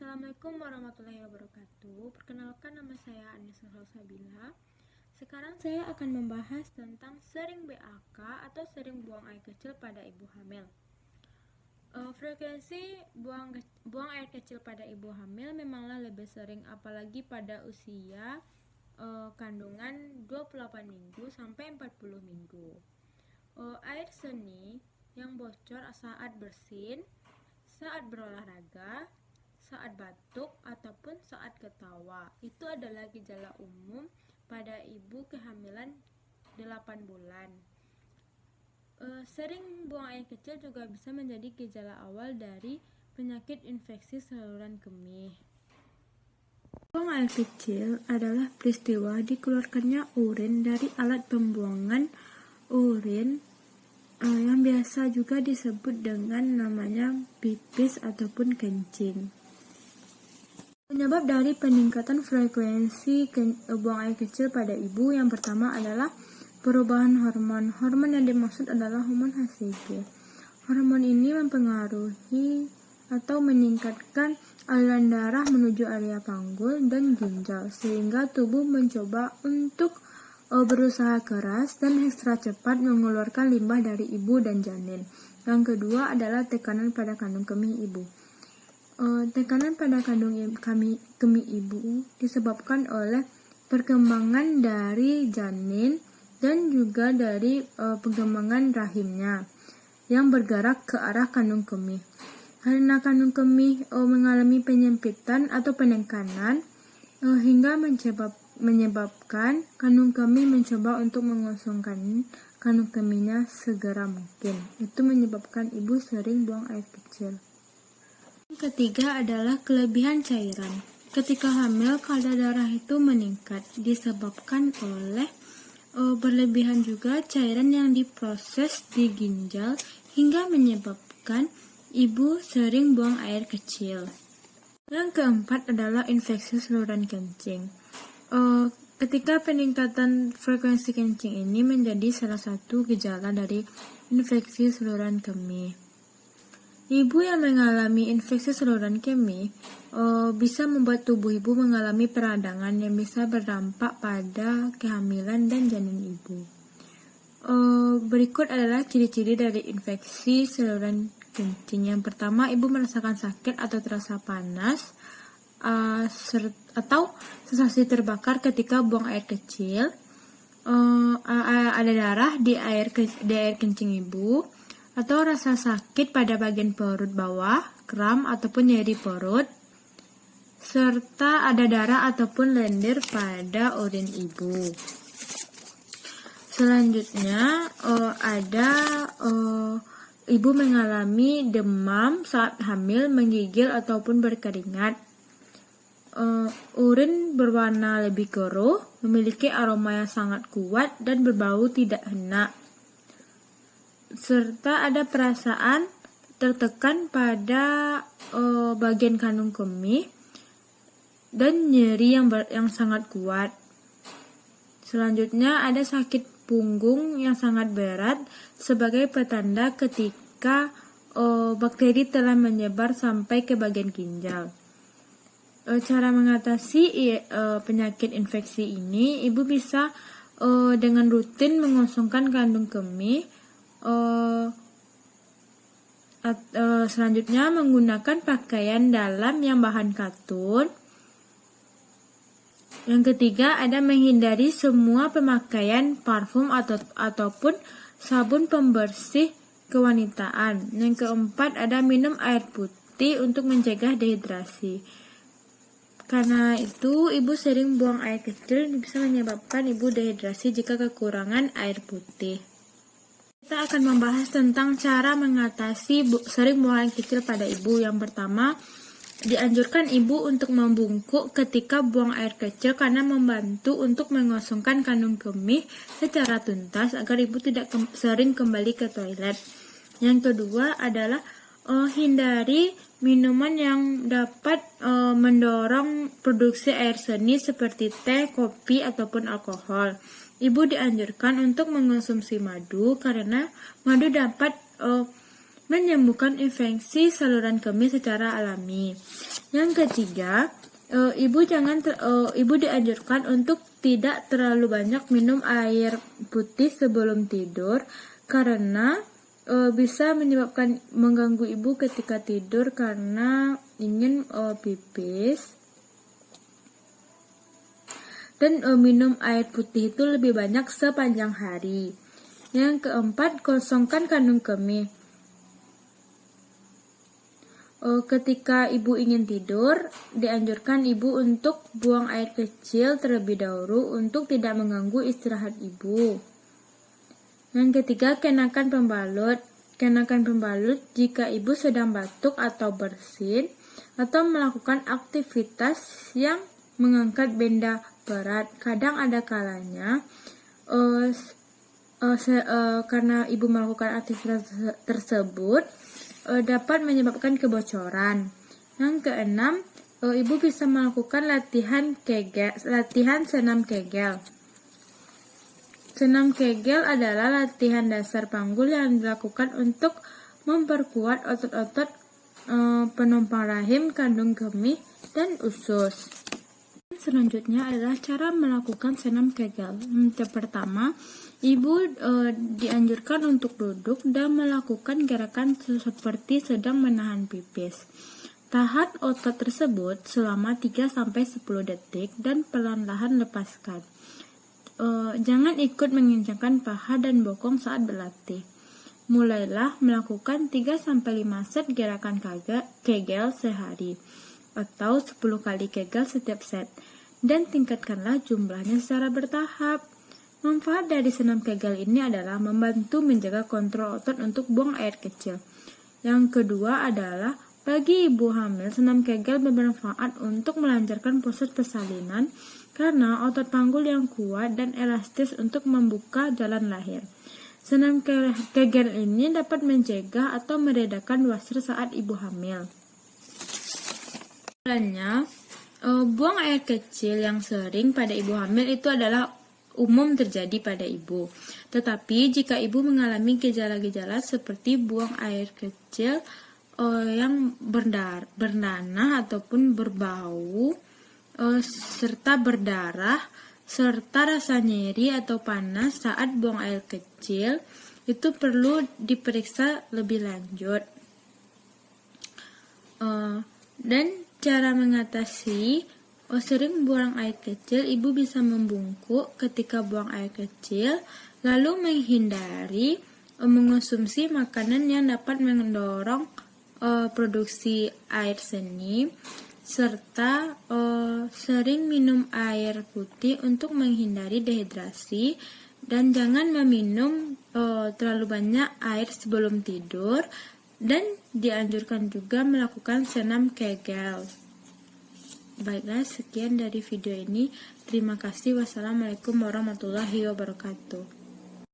Assalamualaikum warahmatullahi wabarakatuh. Perkenalkan, nama saya Anissa Salsabila. Sekarang saya akan membahas tentang sering BAK atau sering buang air kecil pada ibu hamil. Frekuensi buang air kecil pada ibu hamil memanglah lebih sering, apalagi pada usia kandungan 28 minggu sampai 40 minggu. Air seni yang bocor saat bersin, saat berolahraga, saat batuk, ataupun saat ketawa, itu adalah gejala umum pada ibu kehamilan 8 bulan. Sering buang air kecil juga bisa menjadi gejala awal dari penyakit infeksi saluran kemih. Buang air kecil adalah peristiwa dikeluarkannya urin dari alat pembuangan urin yang biasa juga disebut dengan namanya pipis ataupun kencing. Penyebab dari peningkatan frekuensi buang air kecil pada ibu yang pertama adalah perubahan hormon. Hormon yang dimaksud adalah hormon HCG. Hormon ini mempengaruhi atau meningkatkan aliran darah menuju area panggul dan ginjal, sehingga tubuh mencoba untuk berusaha keras dan ekstra cepat mengeluarkan limbah dari ibu dan janin. Yang kedua adalah tekanan pada kandung kemih ibu. Tekanan pada kandung kemih ibu disebabkan oleh perkembangan dari janin dan juga dari perkembangan rahimnya yang bergerak ke arah kandung kemih. Karena kandung kemih mengalami penyempitan atau penekanan hingga menyebabkan kandung kemih mencoba untuk mengosongkan kandung kemihnya segera mungkin. Itu menyebabkan ibu sering buang air kecil. Yang ketiga adalah kelebihan cairan. Ketika hamil, kadar darah itu meningkat disebabkan oleh berlebihan juga cairan yang diproses di ginjal hingga menyebabkan ibu sering buang air kecil. Yang keempat adalah infeksi saluran kencing. Ketika peningkatan frekuensi kencing ini menjadi salah satu gejala dari infeksi saluran kemih. Ibu yang mengalami infeksi saluran kemih bisa membuat tubuh ibu mengalami peradangan yang bisa berdampak pada kehamilan dan janin ibu. Berikut adalah ciri-ciri dari infeksi saluran kencing. Yang pertama, ibu merasakan sakit atau terasa panas atau sensasi terbakar ketika buang air kecil. Ada darah di air kencing ibu, atau rasa sakit pada bagian perut bawah, kram ataupun nyeri perut, serta ada darah ataupun lendir pada urin ibu. Selanjutnya ibu mengalami demam saat hamil, menggigil ataupun berkeringat. Urin berwarna lebih keruh, memiliki aroma yang sangat kuat dan berbau tidak enak. Serta ada perasaan tertekan pada bagian kandung kemih dan nyeri yang sangat kuat. Selanjutnya ada sakit punggung yang sangat berat sebagai petanda ketika bakteri telah menyebar sampai ke bagian ginjal. Cara mengatasi penyakit infeksi ini, ibu bisa dengan rutin mengosongkan kandung kemih. Selanjutnya menggunakan pakaian dalam yang bahan katun. Yang ketiga ada menghindari semua pemakaian parfum ataupun sabun pembersih kewanitaan. Yang keempat ada minum air putih untuk mencegah dehidrasi. Karena itu ibu sering buang air kecil bisa menyebabkan ibu dehidrasi jika kekurangan air putih. Kita akan membahas tentang cara mengatasi sering buang air kecil pada ibu. Yang pertama, dianjurkan ibu untuk membungkuk ketika buang air kecil karena membantu untuk mengosongkan kandung kemih secara tuntas agar ibu tidak sering kembali ke toilet. Yang kedua adalah hindari minuman yang dapat mendorong produksi air seni seperti teh, kopi, ataupun alkohol. Ibu dianjurkan untuk mengonsumsi madu karena madu dapat menyembuhkan infeksi saluran kemih secara alami. Yang ketiga, ibu dianjurkan untuk tidak terlalu banyak minum air putih sebelum tidur karena bisa menyebabkan mengganggu ibu ketika tidur karena ingin pipis. Dan minum air putih itu lebih banyak sepanjang hari. Yang keempat, kosongkan kandung kemih. Ketika ibu ingin tidur, dianjurkan ibu untuk buang air kecil terlebih dahulu untuk tidak mengganggu istirahat ibu. Yang ketiga, kenakan pembalut. Kenakan pembalut jika ibu sedang batuk atau bersin atau melakukan aktivitas yang mengangkat benda berat. Kadang ada kalanya karena ibu melakukan aktivitas tersebut dapat menyebabkan kebocoran. Yang keenam, ibu bisa melakukan latihan senam Kegel. Senam Kegel adalah latihan dasar panggul yang dilakukan untuk memperkuat otot-otot penumpang rahim, kandung kemih, dan usus. Selanjutnya adalah cara melakukan senam Kegel. Yang pertama, ibu dianjurkan untuk duduk dan melakukan gerakan seperti sedang menahan pipis. Tahan otot tersebut selama 3-10 detik dan perlahan-lahan lepaskan. Jangan ikut mengencangkan paha dan bokong saat berlatih. Mulailah melakukan 3-5 set gerakan Kegel sehari atau 10 kali Kegel setiap set, dan tingkatkanlah jumlahnya secara bertahap. Manfaat dari senam Kegel ini adalah membantu menjaga kontrol otot untuk buang air kecil. Yang kedua adalah bagi ibu hamil, senam Kegel bermanfaat untuk melancarkan proses persalinan karena otot panggul yang kuat dan elastis untuk membuka jalan lahir. Senam Kegel ini dapat mencegah atau meredakan wasir saat ibu hamil. Buang air kecil yang sering pada ibu hamil itu adalah umum terjadi pada ibu. Tetapi jika ibu mengalami gejala-gejala seperti buang air kecil yang bernanah ataupun berbau, serta berdarah, serta rasa nyeri atau panas saat buang air kecil, itu perlu diperiksa lebih lanjut. Dan cara mengatasi sering buang air kecil, ibu bisa membungkuk ketika buang air kecil, lalu menghindari mengonsumsi makanan yang dapat mendorong produksi air seni, serta sering minum air putih untuk menghindari dehidrasi, dan jangan meminum terlalu banyak air sebelum tidur, dan dianjurkan juga melakukan senam Kegel. Baiklah, sekian dari video ini. Terima kasih. Wassalamualaikum warahmatullahi wabarakatuh.